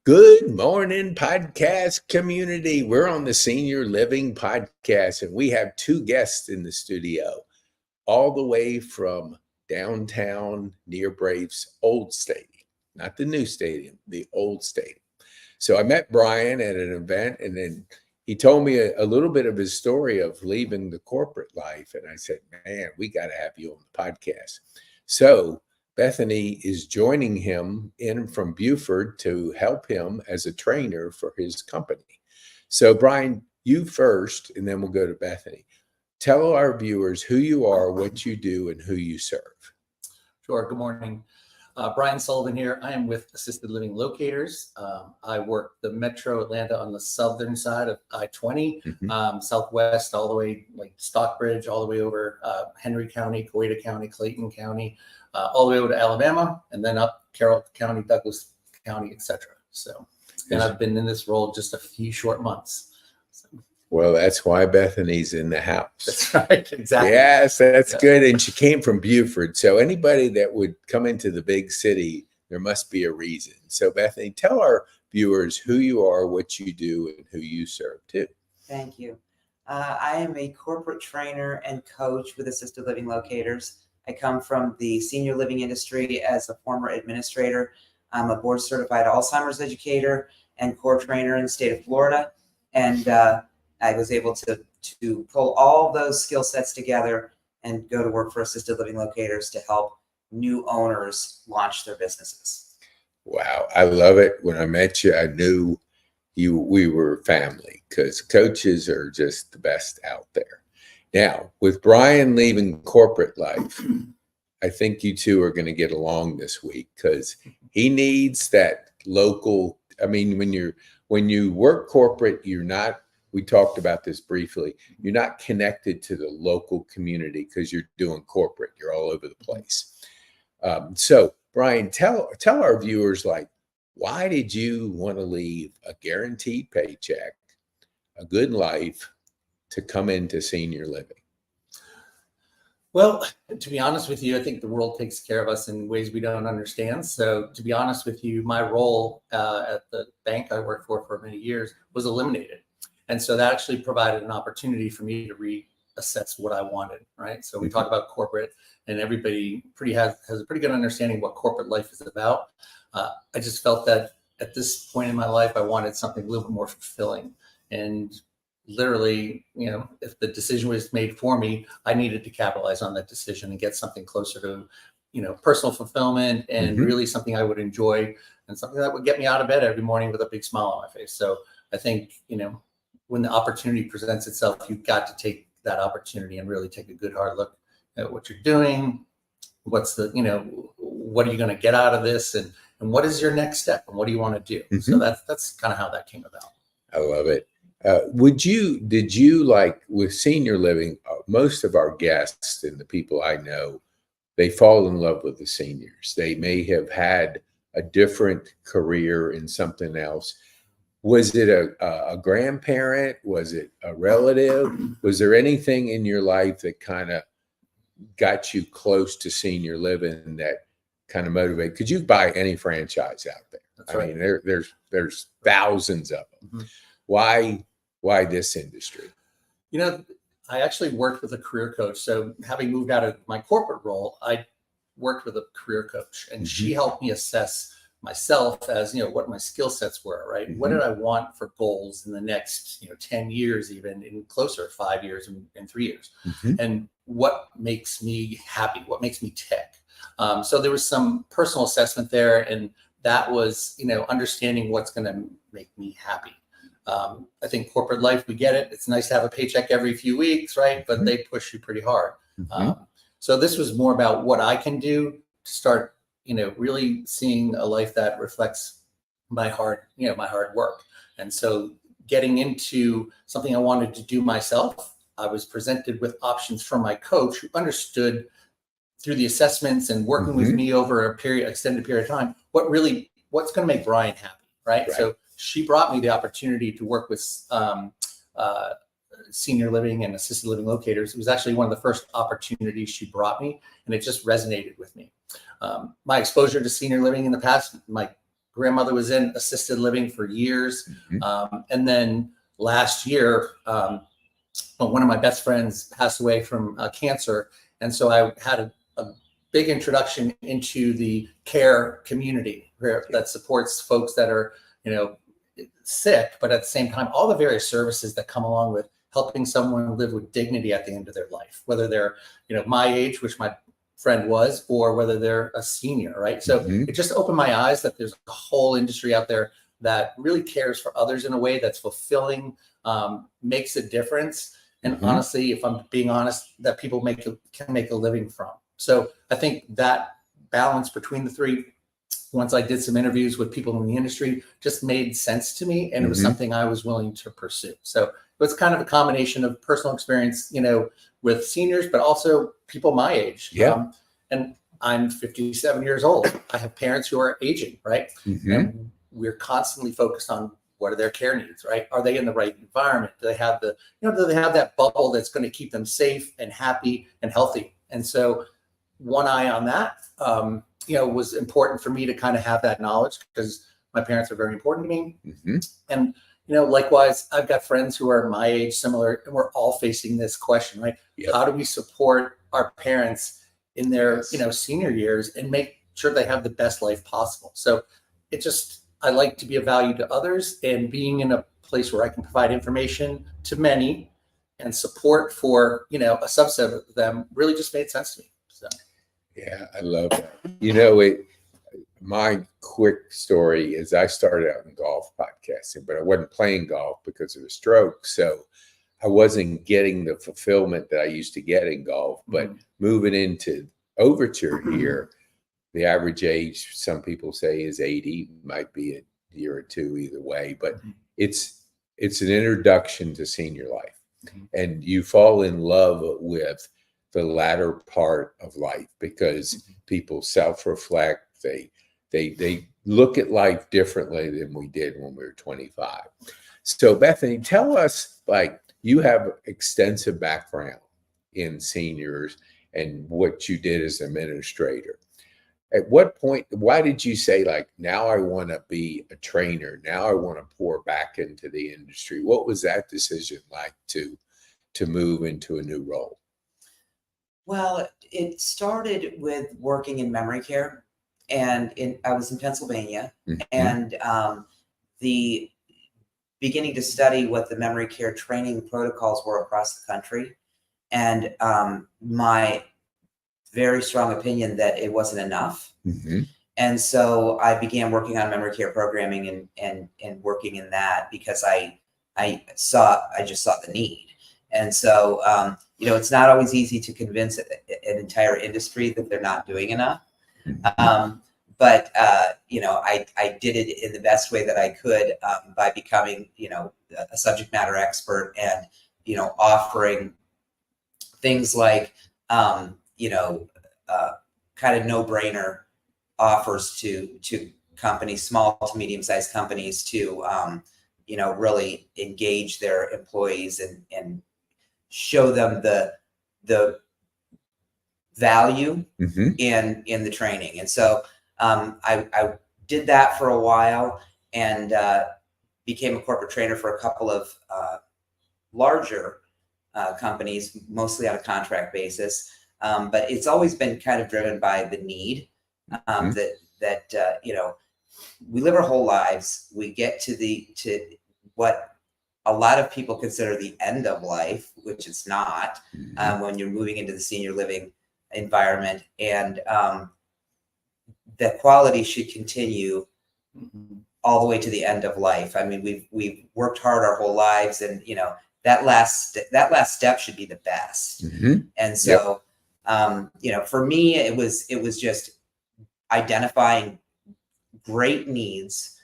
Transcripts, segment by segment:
Good morning, podcast community. We're on the Senior Living Podcast, and we have two guests in the studio, all the way from downtown near Braves' old stadium, not the new stadium, the old stadium. So I met Brian at an event, and then he told me a little bit of his story of leaving the corporate life. And I said, man, we got to have you on the podcast. So Bethany is joining him in from Buford to help him as a trainer for his company. So Brian, you first, and then we'll go to Bethany. Tell our viewers who you are, what you do, and who you serve. Sure. Good morning. Brian Sullivan here. I am with Assisted Living Locators. I work the Metro Atlanta on the southern side of I-20, southwest, all the way like Stockbridge, all the way over Henry County, Coweta County, Clayton County, all the way over to Alabama, and then up Carroll County, Douglas County, etc. So, and I've been in this role just a few short months. So. Well, that's why Bethany's in the house. That's right. Exactly. Yes, that's good. And she came from Buford. So anybody that would come into the big city, there must be a reason. So Bethany, tell our viewers who you are, what you do, and who you serve too. Thank you. I am a corporate trainer and coach with Assisted Living Locators. I come from the senior living industry as a former administrator. I'm a board certified Alzheimer's educator and core trainer in the state of Florida. And I was able to pull all those skill sets together and go to work for Assisted Living Locators to help new owners launch their businesses. Wow. I love it. When I met you, I knew we were family because coaches are just the best out there. Now, with Brian leaving corporate life, I think you two are going to get along this week because he needs that local. I mean, when you work corporate, you're not. We talked about this briefly. You're not connected to the local community because you're doing corporate. You're all over the place. So, Brian, tell our viewers, why did you want to leave a guaranteed paycheck, a good life, to come into senior living? Well, to be honest with you, I think the world takes care of us in ways we don't understand. So, to be honest with you, my role at the bank I worked for many years was eliminated. And so that actually provided an opportunity for me to reassess what I wanted, right? So we talk about corporate, and everybody has a pretty good understanding of what corporate life is about. I just felt that at this point in my life, I wanted something a little bit more fulfilling. And literally, if the decision was made for me, I needed to capitalize on that decision and get something closer to, personal fulfillment and really something I would enjoy and something that would get me out of bed every morning with a big smile on my face. So I think, when the opportunity presents itself, you've got to take that opportunity and really take a good hard look at what you're doing. What's what are you going to get out of this? And what is your next step? And what do you want to do? So that's kind of how that came about. I love it. Did you with senior living, most of our guests and the people I know, they fall in love with the seniors. They may have had a different career in something else. Was it a grandparent? Was it a relative? Was there anything in your life that kind of got you close to senior living that kind of motivated? Could you buy any franchise out there? That's right. I mean, there's thousands of them. Why this industry? I actually worked with a career coach. So having moved out of my corporate role, I worked with a career coach, and she helped me assess myself as what my skill sets were, right? What did I want for goals in the next 10 years, even in closer 5 years and 3 years, and what makes me happy, what makes me tick. So there was some personal assessment there, and that was understanding what's going to make me happy. I think corporate life, we get it. It's nice to have a paycheck every few weeks, right? But they push you pretty hard. So this was more about what I can do to start really seeing a life that reflects my hard work. And so getting into something I wanted to do myself, I was presented with options from my coach who understood through the assessments and working with me over extended period of time, what's going to make Brian happy, right? So she brought me the opportunity to work with senior living and assisted living locators. It was actually one of the first opportunities she brought me, and it just resonated with me. My exposure to senior living in the past, my grandmother was in assisted living for years. And then last year, one of my best friends passed away from cancer. And so I had a big introduction into the care community that supports folks that are, sick, but at the same time, all the various services that come along with helping someone live with dignity at the end of their life, whether they're, my age, which my friend was, or whether they're a senior, right? So it just opened my eyes that there's a whole industry out there that really cares for others in a way that's fulfilling, makes a difference. And honestly, if I'm being honest, that people can make a living from. So I think that balance between the three, once I did some interviews with people in the industry, just made sense to me. And it was something I was willing to pursue. So it was kind of a combination of personal experience, with seniors, but also people my age. And I'm 57 years old. I have parents who are aging, right? And we're constantly focused on what are their care needs, right? Are they in the right environment? Do they have do they have that bubble that's going to keep them safe and happy and healthy? And so one eye on that, was important for me to kind of have that knowledge because my parents are very important to me. And, likewise, I've got friends who are my age, similar, and we're all facing this question, right? How do we support our parents in their, senior years and make sure they have the best life possible? So I like to be of value to others, and being in a place where I can provide information to many and support for, a subset of them really just made sense to me. So. Yeah, I love that. My quick story is I started out in golf podcasting, but I wasn't playing golf because of a stroke. So I wasn't getting the fulfillment that I used to get in golf. But moving into Overture here, the average age, some people say, is 80, might be a year or two either way. But it's an introduction to senior life. And you fall in love with the latter part of life because people self-reflect. They look at life differently than we did when we were 25. So Bethany, tell us, you have extensive background in seniors and what you did as administrator. At what point, why did you say, now I want to be a trainer, now I want to pour back into the industry? What was that decision like to move into a new role? Well, it started with working in memory care, and I was in Pennsylvania, and the beginning to study what the memory care training protocols were across the country, and my very strong opinion that it wasn't enough. And so I began working on memory care programming and working in that because I just saw the need. And so, it's not always easy to convince an entire industry that they're not doing enough. But I did it in the best way that I could by becoming, a subject matter expert and, offering things like, kind of no-brainer offers to companies, small to medium-sized companies to, really engage their employees and show them the value in the training. And so I did that for a while and became a corporate trainer for a couple of larger companies, mostly on a contract basis. But it's always been kind of driven by the need that we live our whole lives. We get to what a lot of people consider the end of life, which it's not, when you're moving into the senior living environment, and the quality should continue all the way to the end of life. I mean, we've worked hard our whole lives, and that last step should be the best. And so, for me, it was just identifying great needs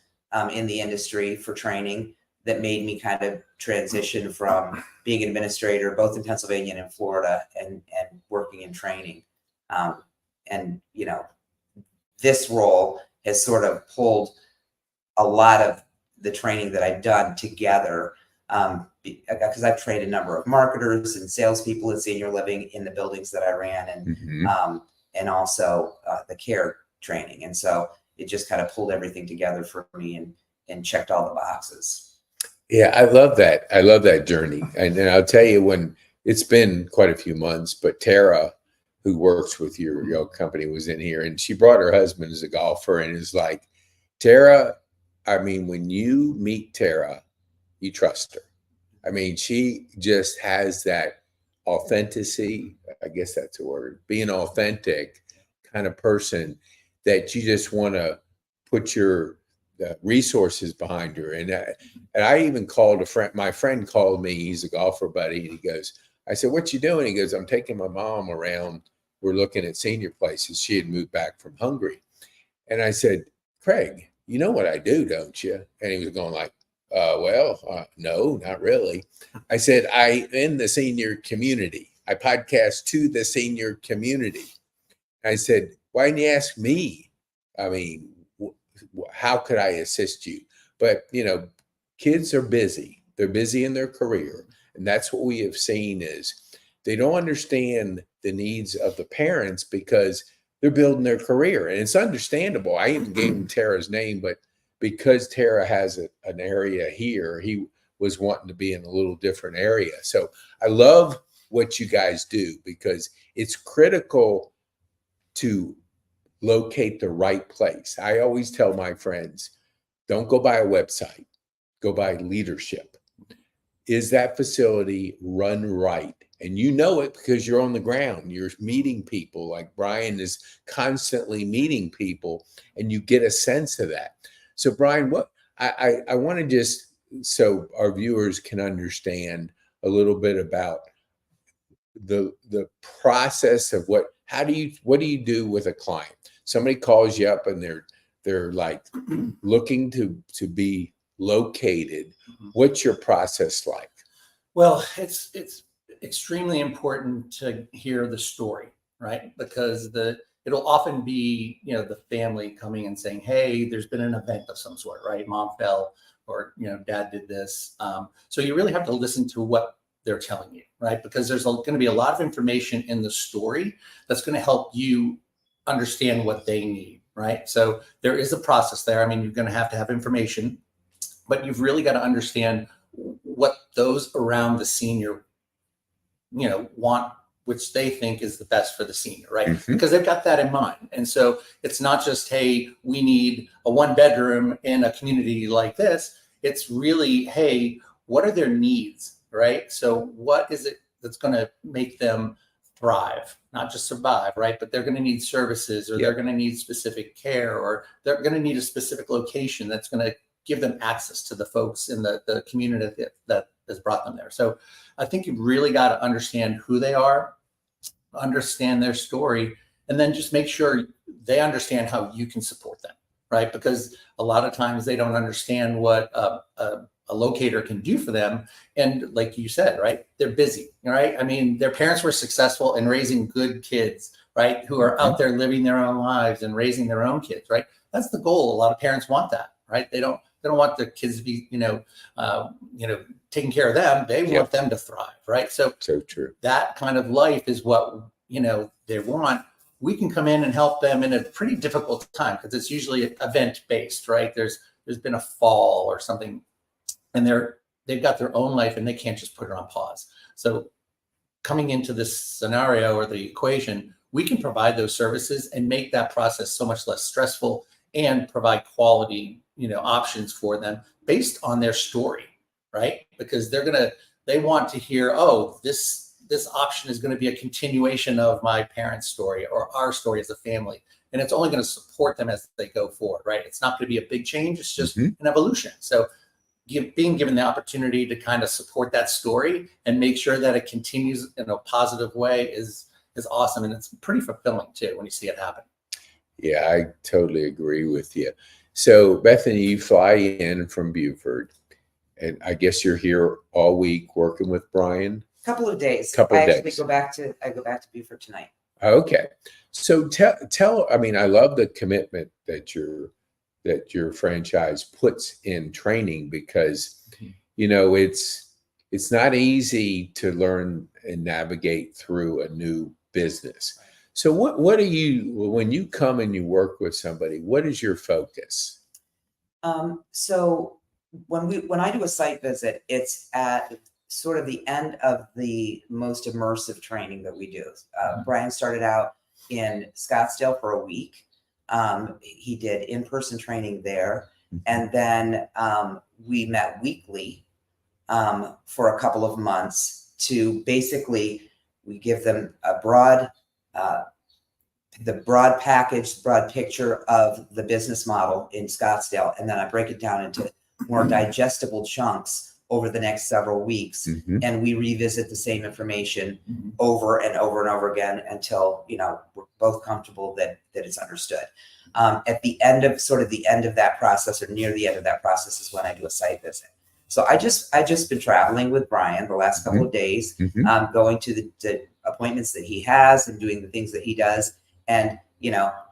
in the industry for training that made me kind of transition from being an administrator, both in Pennsylvania and in Florida, and working in training. And this role has sort of pulled a lot of the training that I've done together, because I've trained a number of marketers and salespeople in senior living in the buildings that I ran, and also the care training. And so it just kind of pulled everything together for me and checked all the boxes. Yeah, I love that. I love that journey. And I'll tell you, when it's been quite a few months, but Tara, who works with your company, was in here, and she brought her husband as a golfer, and is like, Tara, I mean, when you meet Tara, you trust her. I mean, she just has that authenticity. I guess that's a word, being authentic kind of person that you just want to put your resources behind her. And I even called a friend. My friend called me. He's a golfer buddy. And he goes, I said, what you doing? He goes, I'm taking my mom around. We're looking at senior places. She had moved back from Hungary. And I said, Craig, you know what I do, don't you? And he was going like, no, not really. I said, I in the senior community. I podcast to the senior community. I said, why didn't you ask me? I mean, how could I assist you? But, kids are busy. They're busy in their career. And that's what we have seen is they don't understand the needs of the parents because they're building their career. And it's understandable. I even gave him Tara's name, but because Tara has an area here, he was wanting to be in a little different area. So I love what you guys do because it's critical to locate the right place. I always tell my friends, don't go by a website, go by leadership. Is that facility run right? And you know it because you're on the ground. You're meeting people, like Brian is constantly meeting people, and you get a sense of that. So Brian, what I want to just, so our viewers can understand a little bit about the process of what do you do with a client? Somebody calls you up and they're like looking to be located. What's your process like? Well, it's extremely important to hear the story, right? Because it'll often be, the family coming and saying, hey, there's been an event of some sort, right? Mom fell, or, dad did this. So you really have to listen to what they're telling you, right? Because there's going to be a lot of information in the story that's going to help you understand what they need, right? So there is a process there. I mean, you're going to have information, but you've really got to understand what those around the senior, want, which they think is the best for the senior, right? Mm-hmm. Because they've got that in mind. And so it's not just, hey, we need a 1-bedroom in a community like this. It's really, hey, what are their needs, right? So what is it that's going to make them thrive, not just survive, right? But they're going to need services, or they're going to need specific care, or they're going to need a specific location that's going to give them access to the folks in the community that has brought them there. So I think you've really got to understand who they are, understand their story, and then just make sure they understand how you can support them, right? Because a lot of times they don't understand what a locator can do for them. And like you said, right, they're busy, right? I mean, their parents were successful in raising good kids, right? Who are out there living their own lives and raising their own kids, right? That's the goal. A lot of parents want that, right? They don't want their kids to be, taking care of them. They want them to thrive, right? So True. That kind of life is what, they want. We can come in and help them in a pretty difficult time because it's usually event based, right? There's been a fall or something, and they've got their own life and they can't just put it on pause. So coming into this scenario or the equation, we can provide those services and make that process so much less stressful and provide quality, options for them based on their story, right? Because they want to hear, oh, this option is going to be a continuation of my parents' story or our story as a family. And it's only going to support them as they go forward, right? It's not going to be a big change. It's just an evolution. So being given the opportunity to kind of support that story and make sure that it continues in a positive way is awesome. And it's pretty fulfilling too when you see it happen. Yeah, I totally agree with you. So Bethany, you fly in from Beaufort, and I guess you're here all week working with Brian. Couple of days. I go back to Beaufort tonight. Okay. So tell, I mean, I love the commitment that your franchise puts in training because, it's not easy to learn and navigate through a new business. So what do you, when you come and you work with somebody, what is your focus? So when I do a site visit, it's at sort of the end of the most immersive training that we do. Brian started out in Scottsdale for a week. He did in-person training there. And then we met weekly for a couple of months to basically, we give them a broad package, broad picture of the business model in Scottsdale. And then I break it down into more digestible chunks over the next several weeks. And we revisit the same information over and over and over again until, we're both comfortable that it's understood. At the end of that process, or near the end of that process, is when I do a site visit. So I just been traveling with Brian the last couple of days, going to the appointments that he has and doing the things that he does. And,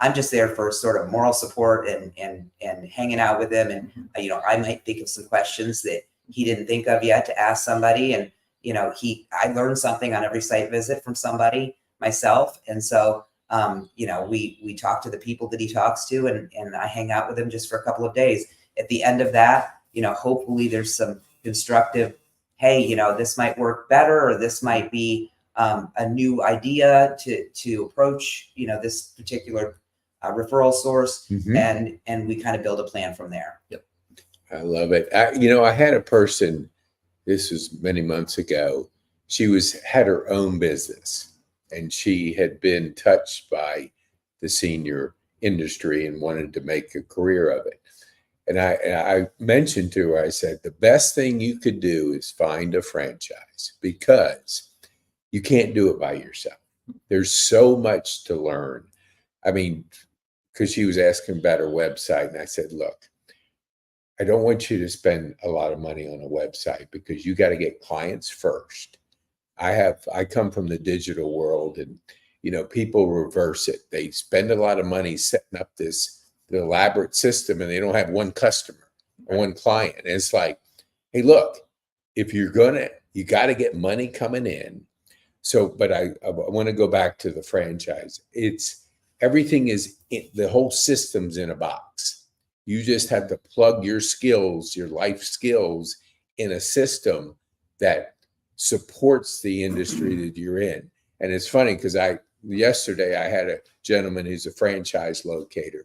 I'm just there for sort of moral support and hanging out with him. And, I might think of some questions that he didn't think of yet to ask somebody. And, I learned something on every site visit from somebody myself. And so, we talk to the people that he talks to, and I hang out with him just for a couple of days. At the end of that, hopefully there's some constructive, hey, this might work better, or this might be a new idea to approach, this particular referral source, and we kind of build a plan from there. Yep. I love it. I had a person, this was many months ago. She had her own business, and she had been touched by the senior industry and wanted to make a career of it. And I mentioned to her, I said, the best thing you could do is find a franchise, because you can't do it by yourself. There's so much to learn. I mean, because she was asking about her website, and I said, look, I don't want you to spend a lot of money on a website, because you got to get clients first. I come from the digital world, and, people reverse it. They spend a lot of money setting up the elaborate system, and they don't have one customer or one client. And it's like, hey, look, if you got to get money coming in. So, but I want to go back to the franchise. Everything is, the whole system's in a box. You just have to plug your skills, your life skills, in a system that supports the industry that you're in. And it's funny, because yesterday I had a gentleman who's a franchise locator,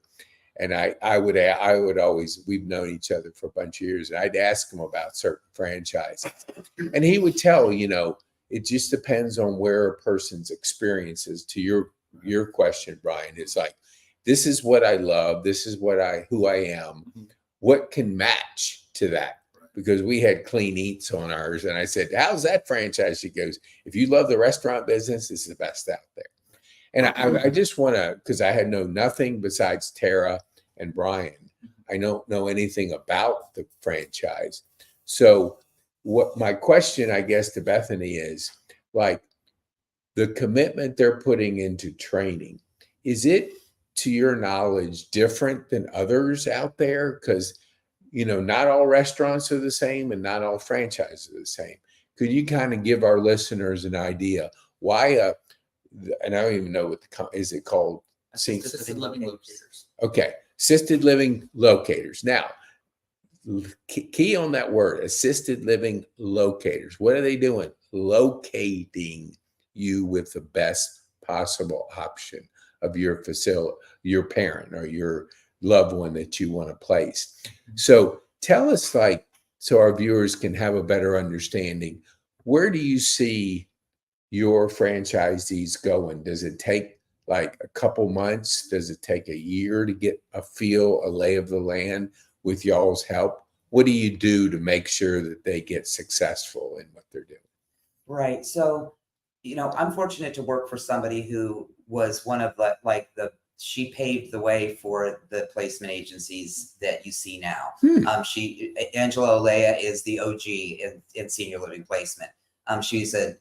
and I would always, we've known each other for a bunch of years, and I'd ask him about certain franchises, and he would tell, it just depends on where a person's experience is. To your question, Brian, it's like, this is what I love. This is who I am. What can match to that? Because we had Clean Eats on ours, and I said, how's that franchise? She goes, if you love the restaurant business, it's the best out there. And I just want to, because I had known nothing besides Tara and Brian. I don't know anything about the franchise. So what my question, I guess, to Bethany is, like, the commitment they're putting into training, is it, to your knowledge, different than others out there? Because, not all restaurants are the same, and not all franchises are the same. Could you kind of give our listeners an idea why and I don't even know is it called? Assisted living locators. Okay. Assisted living locators. Now, key on that word, assisted living locators. What are they doing? Locating you with the best possible option of your facility, your parent or your loved one that you want to place. So tell us, so our viewers can have a better understanding, where do you see your franchisees going? Does it take like a couple months? Does it take a year to get a lay of the land with y'all's help? What do you do to make sure that they get successful in what they're doing? Right. So, I'm fortunate to work for somebody who was one of she paved the way for the placement agencies that you see now. Angela Olea is the OG in senior living placement. She's an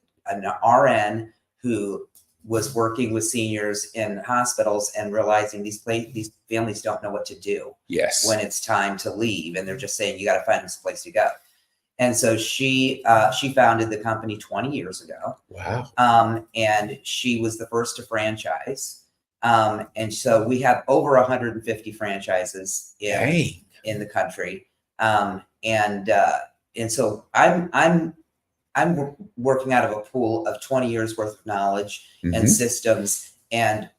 RN who was working with seniors in hospitals and realizing these families don't know what to do when it's time to leave. And they're just saying, you got to find them some place to go. And so she founded the company 20 years ago. Wow. And she was the first to franchise. And so we have over 150 franchises in the country. And so I'm working out of a pool of 20 years worth of knowledge and systems and,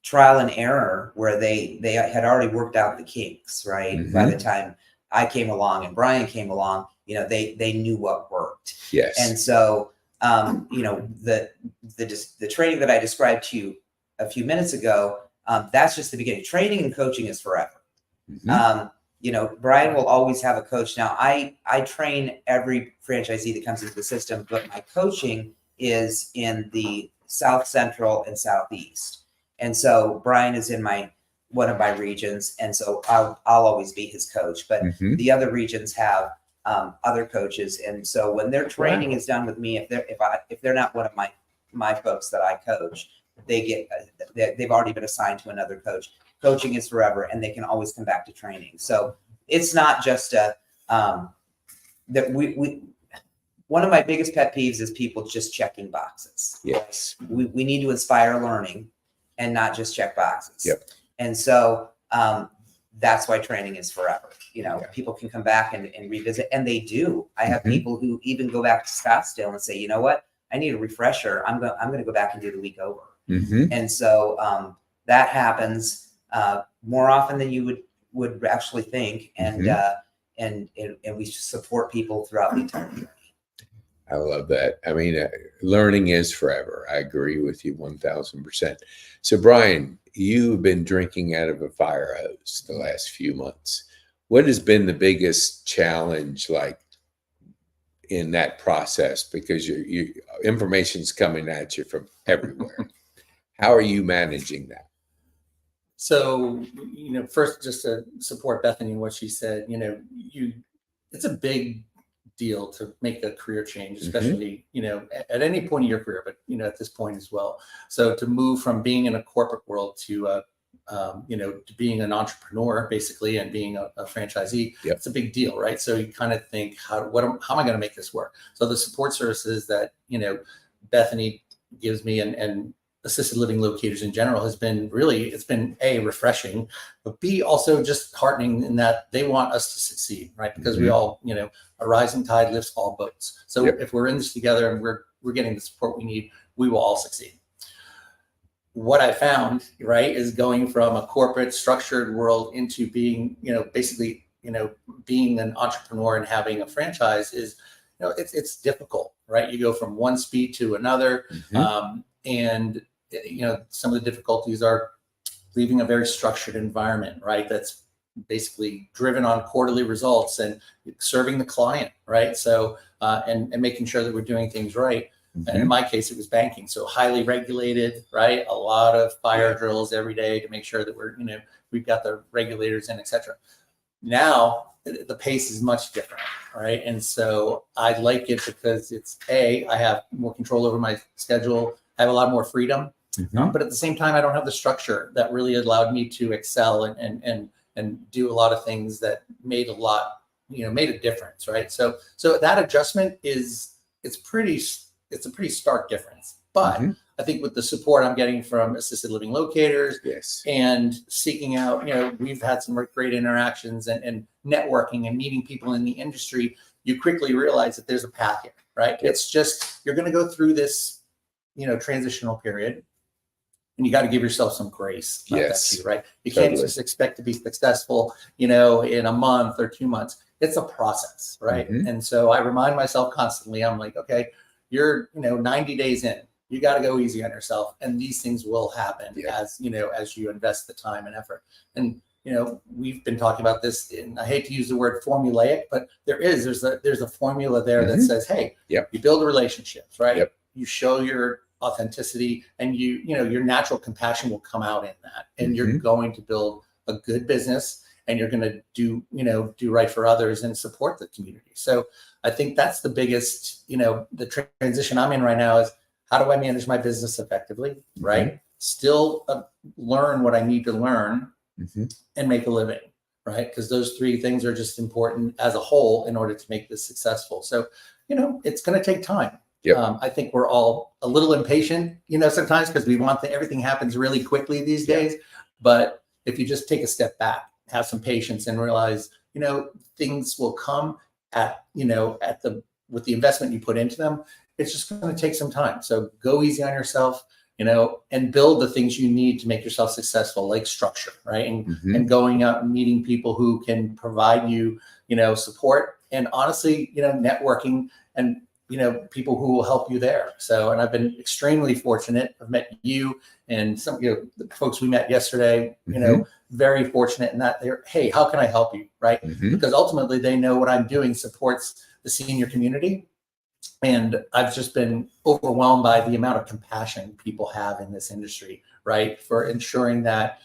trial and error where they had already worked out the kinks, right? By the time I came along and Brian came along, they knew what worked. Yes. And so, the training that I described to you a few minutes ago, that's just the beginning. Training and coaching is forever. Brian will always have a coach. Now, I train every franchisee that comes into the system, but my coaching is in the South Central and Southeast. And so Brian is in one of my regions, and so I'll always be his coach. But the other regions have other coaches, and so when their training is done with me, if they're not one of my folks that I coach, they've already been assigned to another coach. Coaching is forever, and they can always come back to training. So it's not just one of my biggest pet peeves is people just checking boxes. Yes. We need to inspire learning and not just check boxes. Yep. And so that's why training is forever. People can come back and revisit, and they do. I have people who even go back to Scottsdale and say, you know what, I need a refresher. I'm going to go back and do the week over. And so that happens more often than you would actually think. And we support people throughout the entire journey. I love that. I mean, learning is forever. I agree with you 1000%. So, Brian, you've been drinking out of a fire hose the last few months. What has been the biggest challenge, in that process? Because your information's coming at you from everywhere. How are you managing that? So, first, just to support Bethany and what she said, it's a big deal to make a career change, especially, at any point in your career, but, at this point as well. So to move from being in a corporate world to, to being an entrepreneur, basically, and being a franchisee, it's a big deal, right? So you kind of think, how am I going to make this work? So the support services that, Bethany gives me and assisted living locators in general has been it's been A, refreshing, but B, also just heartening in that they want us to succeed, right? Because we all, a rising tide lifts all boats. So if we're in this together and we're getting the support we need, we will all succeed. What I found, right, is going from a corporate structured world into being, basically, being an entrepreneur and having a franchise is, it's difficult, right? You go from one speed to another. And some of the difficulties are leaving a very structured environment, right? That's basically driven on quarterly results and serving the client, right? So, and making sure that we're doing things right. And in my case, it was banking. So highly regulated, right? A lot of fire drills every day to make sure that we've got the regulators in, et cetera. Now the pace is much different, right? And so I like it because it's I have more control over my schedule. I have a lot more freedom. But at the same time, I don't have the structure that really allowed me to excel and do a lot of things that made a difference, right? So that adjustment it's a pretty stark difference. But I think with the support I'm getting from assisted living locators and seeking out, we've had some great interactions and networking and meeting people in the industry, you quickly realize that there's a path here, right? It's just, you're going to go through this, transitional period. And you got to give yourself some grace. That too, right? You can't just expect to be successful, in a month or 2 months. It's a process, right? And so I remind myself constantly, I'm like, okay, you're, 90 days in, you got to go easy on yourself. And these things will happen as you invest the time and effort. And, we've been talking about this, and I hate to use the word formulaic, but there's a formula there that says, hey, you build relationships, right? You show your authenticity, and your natural compassion will come out in that, and you're going to build a good business, and you're going to do right for others and support the community. So I think that's the biggest, the transition I'm in right now is, how do I manage my business effectively, right? Still learn what I need to learn and make a living, right? Because those three things are just important as a whole in order to make this successful. So, it's going to take time. Yep. I think we're all a little impatient, sometimes because we want everything happens really quickly these days. But if you just take a step back, have some patience, and realize, things will come with the investment you put into them. It's just going to take some time. So go easy on yourself, and build the things you need to make yourself successful, like structure, right? And going out and meeting people who can provide you, support, and honestly, networking, and people who will help you there. So, and I've been extremely fortunate. I've met you and some, the folks we met yesterday, very fortunate in that they're, hey, how can I help you? Right. Because ultimately they know what I'm doing supports the senior community. And I've just been overwhelmed by the amount of compassion people have in this industry, right? For ensuring that,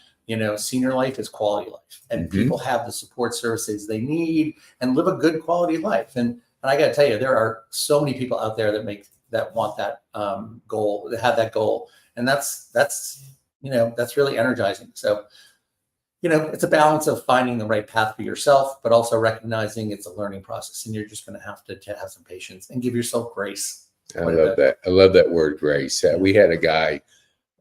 senior life is quality life, and people have the support services they need and live a good quality life. And I got to tell you, there are so many people out there that want that goal, that have that goal. And that's really energizing. So, it's a balance of finding the right path for yourself, but also recognizing it's a learning process, and you're just going to have some patience and give yourself grace. I love that. I love that word, grace. We had a guy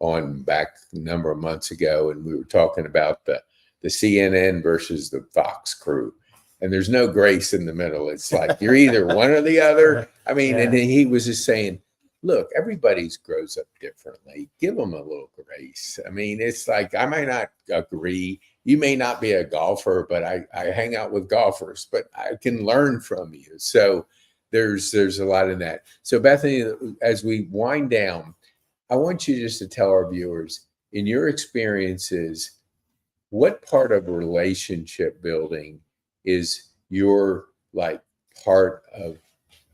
on back a number of months ago, and we were talking about the CNN versus the Fox crew. And there's no grace in the middle. It's like you're either one or the other. I mean, and then he was just saying, look, everybody's grows up differently. Give them a little grace. I mean, it's like, I might not agree. You may not be a golfer, but I hang out with golfers, but I can learn from you. So there's a lot in that. So Bethany, as we wind down, I want you just to tell our viewers, in your experiences, what part of relationship building is your part of?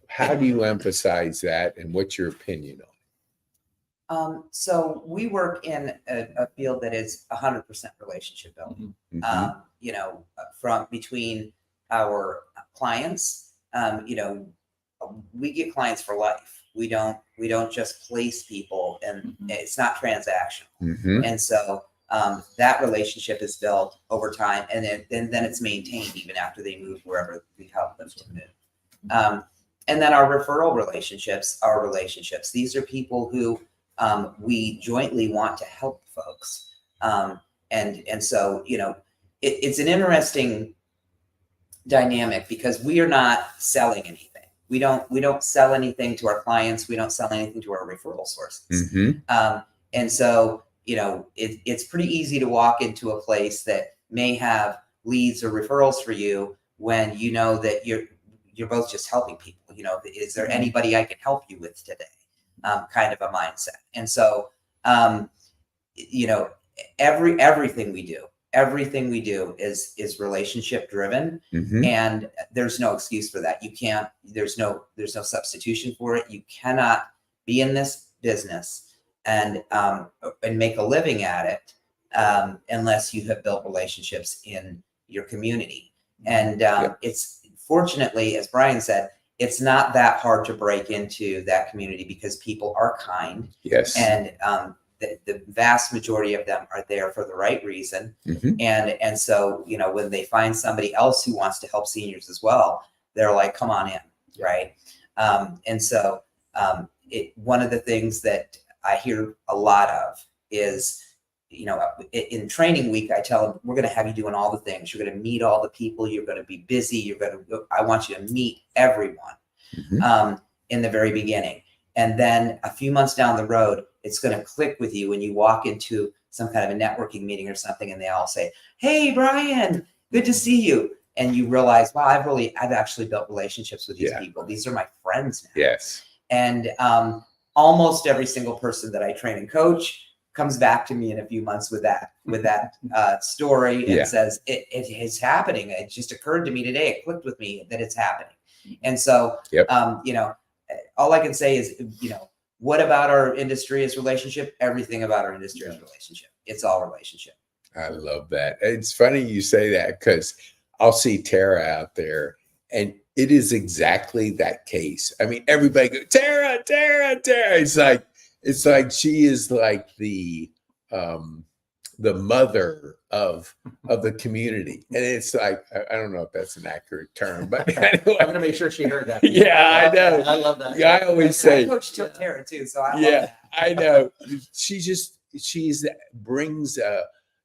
How do you emphasize that, and what's your opinion on it? So we work in a field that is 100% relationship building. From between our clients, we get clients for life. We don't just place people, and it's not transactional. And so that relationship is built over time, and then it's maintained even after they move wherever we help them to move. And then our referral relationships are relationships. These are people who we jointly want to help folks. And so, it's an interesting dynamic because we are not selling anything. We don't sell anything to our clients. We don't sell anything to our referral sources. And so, it's pretty easy to walk into a place that may have leads or referrals for you when you know that you're both just helping people. Is there anybody I can help you with today? Kind of a mindset. And so, everything we do is relationship driven, and there's no excuse for that. There's no substitution for it. You cannot be in this business and make a living at it unless you have built relationships in your community. And it's fortunately, as Brian said, it's not that hard to break into that community because people are kind. Yes. And the vast majority of them are there for the right reason. And so, when they find somebody else who wants to help seniors as well, they're like, come on in. Right. And so one of the things that I hear a lot of is, in training week, I tell them, we're going to have you doing all the things. You're going to meet all the people. You're going to be busy. I want you to meet everyone in the very beginning. And then a few months down the road, it's going to click with you when you walk into some kind of a networking meeting or something, and they all say, hey, Brian, good to see you. And you realize, wow, I've actually built relationships with these people. These are my friends now. Yes. And almost every single person that I train and coach comes back to me in a few months with that story and says, it is happening. It just occurred to me today. It clicked with me that it's happening. And so, all I can say is, what about our industry is relationship? Everything about our industry is relationship. It's all relationship. I love that. It's funny you say that because I'll see Tara out there, and it is exactly that case. I mean, everybody goes, Tara, Tara, Tara. It's like she is like the the mother of the community. And it's like, I don't know if that's an accurate term, but anyway. I'm gonna make sure she heard that. Yeah, I know. I love that. Yeah, I always say, I coach Tara too, so I love yeah, that. I know. She's brings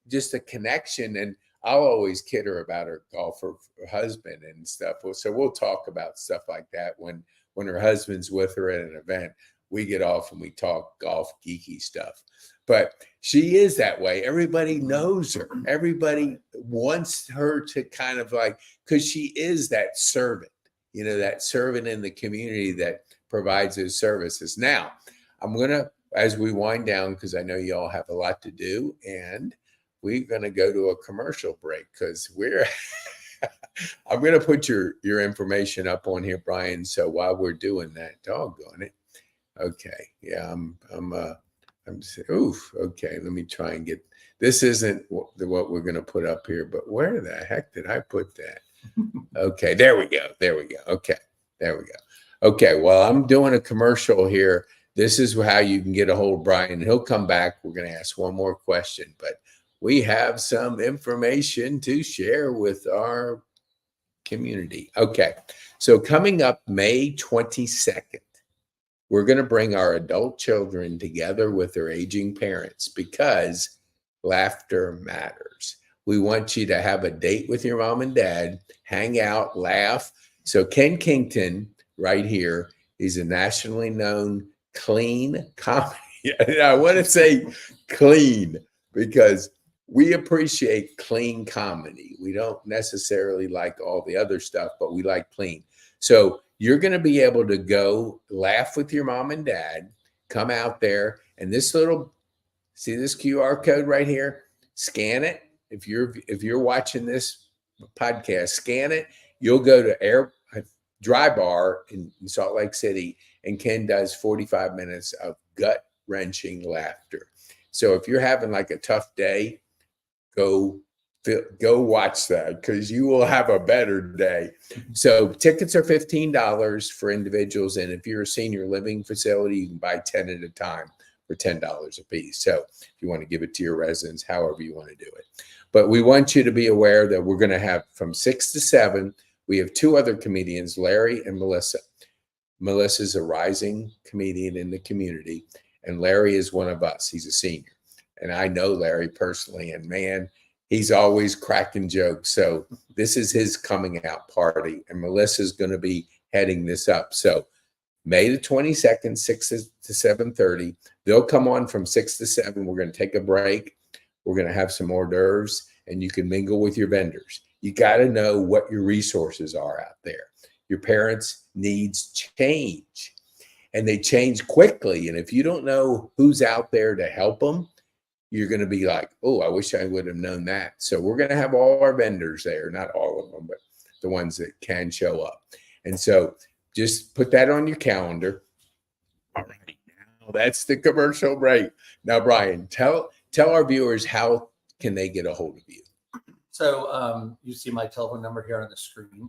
just a connection, and I'll always kid her about her golfer husband and stuff. So we'll talk about stuff like that when her husband's with her at an event. We get off and we talk golf geeky stuff. But she is that way. Everybody knows her. Everybody wants her to kind of like, because she is that servant, that servant in the community that provides those services. Now, I'm going to, as we wind down, because I know you all have a lot to do, and we're going to go to a commercial break because I'm going to put your information up on here, Brian. So while we're doing that, doggone it. Okay. Yeah, okay. Let me try and get, this isn't what we're going to put up here, but where the heck did I put that? Okay. There we go. Okay. There we go. Okay. Well, I'm doing a commercial here. This is how you can get a hold of Brian. He'll come back. We're going to ask one more question, but we have some information to share with our community. Okay. So coming up May 22nd, we're going to bring our adult children together with their aging parents because laughter matters. We want you to have a date with your mom and dad, hang out, laugh. So Ken Kington, right here, is a nationally known clean comedy. I want to say clean because we appreciate clean comedy. We don't necessarily like all the other stuff, but we like clean. So you're going to be able to go laugh with your mom and dad, come out there, and see this QR code right here? Scan it. If you're watching this podcast, scan it. You'll go to Dry Bar in Salt Lake City, and Ken does 45 minutes of gut-wrenching laughter. So if you're having like a tough day, go watch that because you will have a better day. So tickets are $15 for individuals. And if you're a senior living facility, you can buy 10 at a time for $10 a piece. So if you want to give it to your residents, however you want to do it. But we want you to be aware that we're going to have from 6 to 7, we have 2 other comedians, Larry and Melissa. Melissa's a rising comedian in the community, and Larry is one of us. He's a senior. And I know Larry personally, and man, he's always cracking jokes. So this is his coming out party, and Melissa's going to be heading this up. So May the 22nd, 6 to 7:30. They'll come on from 6 to 7. We're going to take a break. We're going to have some hors d'oeuvres, and you can mingle with your vendors. You got to know what your resources are out there. Your parents' needs change, and they change quickly. And if you don't know who's out there to help them, you're going to be like, oh, I wish I would have known that. So we're going to have all our vendors there, not all of them, but the ones that can show up. And so just put that on your calendar. All right. Now that's the commercial break. Now, Brian, tell our viewers how can they get a hold of you? So you see my telephone number here on the screen.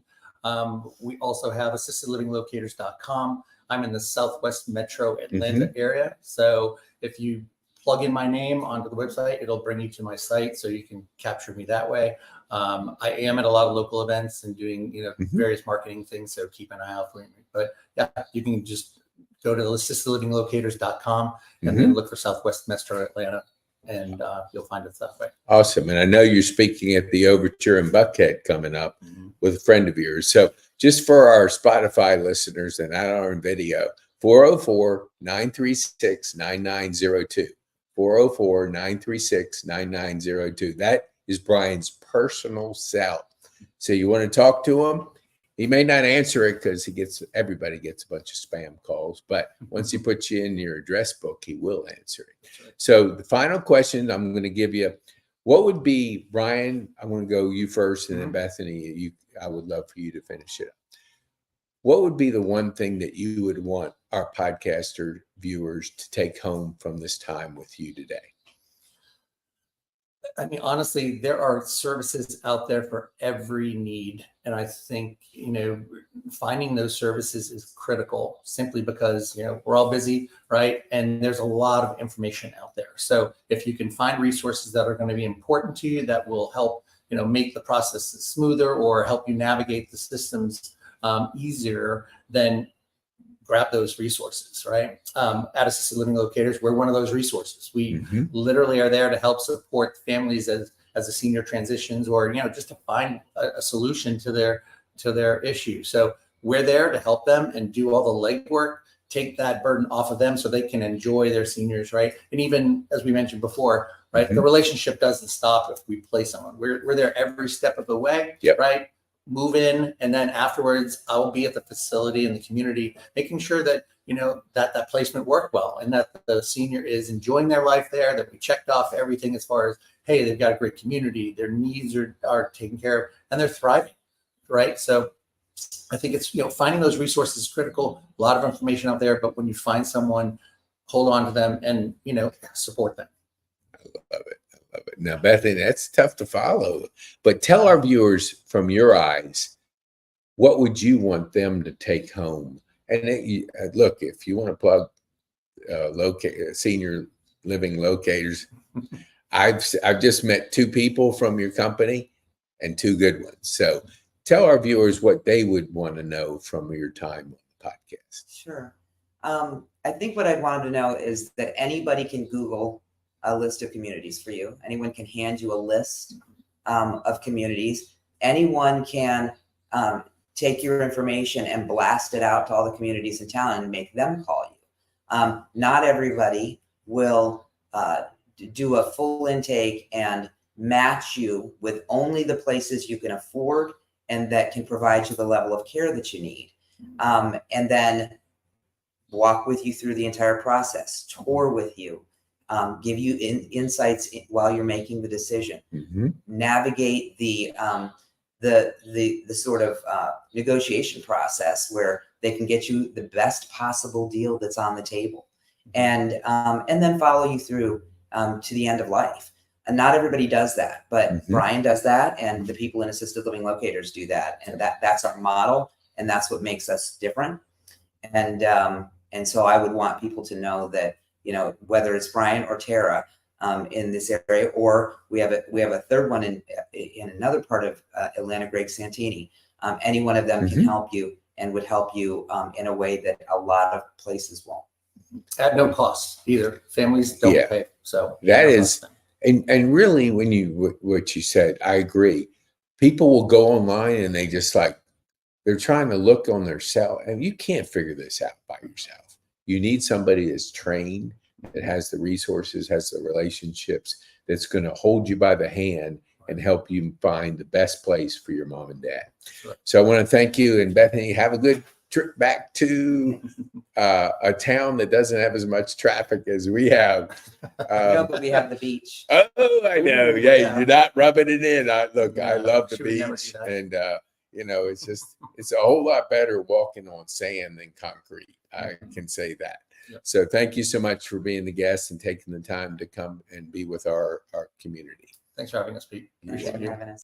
We also have assistedlivinglocators.com. I'm in the Southwest Metro Atlanta area. So if you plug in my name onto the website, it'll bring you to my site so you can capture me that way. I am at a lot of local events and doing, various marketing things. So keep an eye out for me. But yeah, you can just go to assistedlivinglocators.com and then look for Southwest Metro Atlanta, and you'll find us that way. Awesome. And I know you're speaking at the Overture in Buckhead coming up with a friend of yours. So just for our Spotify listeners and not on video, 404-936-9902. 404-936-9902. That is Brian's personal cell. So you want to talk to him? He may not answer it because everybody gets a bunch of spam calls, but once he puts you in your address book, he will answer it. Right. So the final question I'm going to give you, what would be, Brian, I want to go you first, and then Bethany, I would love for you to finish it up. What would be the one thing that you would want our podcaster viewers to take home from this time with you today? I mean, honestly, there are services out there for every need. And I think, finding those services is critical simply because, we're all busy, right? And there's a lot of information out there. So if you can find resources that are going to be important to you, that will help, make the process smoother or help you navigate the systems easier, then grab those resources, right? At Assisted Living Locators, we're one of those resources. We literally are there to help support families as a senior transitions, or just to find a solution to their issue. So we're there to help them and do all the legwork, take that burden off of them so they can enjoy their seniors, right? And even as we mentioned before, right, the relationship doesn't stop if we place someone. We're there every step of the way, right? Move in, and then afterwards I'll be at the facility and the community, making sure that that placement worked well and that the senior is enjoying their life there, that we checked off everything as far as, hey, they've got a great community, their needs are taken care of, and they're thriving, right? So I think it's finding those resources is critical. A lot of information out there, but when you find someone, hold on to them and support them. I love it. Now, Bethany, that's tough to follow, but tell our viewers from your eyes, what would you want them to take home? And look, if you want to plug senior living locators, I've just met 2 people from your company and 2 good ones. So tell our viewers what they would want to know from your time on the podcast. Sure. I think what I'd want to know is that anybody can Google a list of communities for you. Anyone can hand you a list of communities. Anyone can take your information and blast it out to all the communities in town and make them call you. Not everybody will do a full intake and match you with only the places you can afford and that can provide you the level of care that you need. And then walk with you through the entire process, tour with you, give you insights while you're making the decision, navigate the sort of negotiation process where they can get you the best possible deal that's on the table, and then follow you through to the end of life. And not everybody does that, but Brian does that, and the people in Assisted Living Locators do that, and that's our model, and that's what makes us different. And so I would want people to know that, whether it's Brian or Tara in this area, or we have a third one in another part of Atlanta, Greg Santini. Any one of them can help you and would help you in a way that a lot of places won't. At no cost either. Families don't pay. So that is, and really, what you said, I agree. People will go online and they just they're trying to look on their cell, and you can't figure this out by yourself. You need somebody that's trained, that has the resources, has the relationships, that's going to hold you by the hand and help you find the best place for your mom and dad. Sure. So I want to thank you, and Bethany, have a good trip back to a town that doesn't have as much traffic as we have. But we have the beach. Oh, I know. Ooh, yeah, you're not rubbing it in. I love the beach, and it's a whole lot better walking on sand than concrete. I can say that. Yep. So thank you so much for being the guest and taking the time to come and be with our community. Thanks for having us, Pete. Thanks for having us.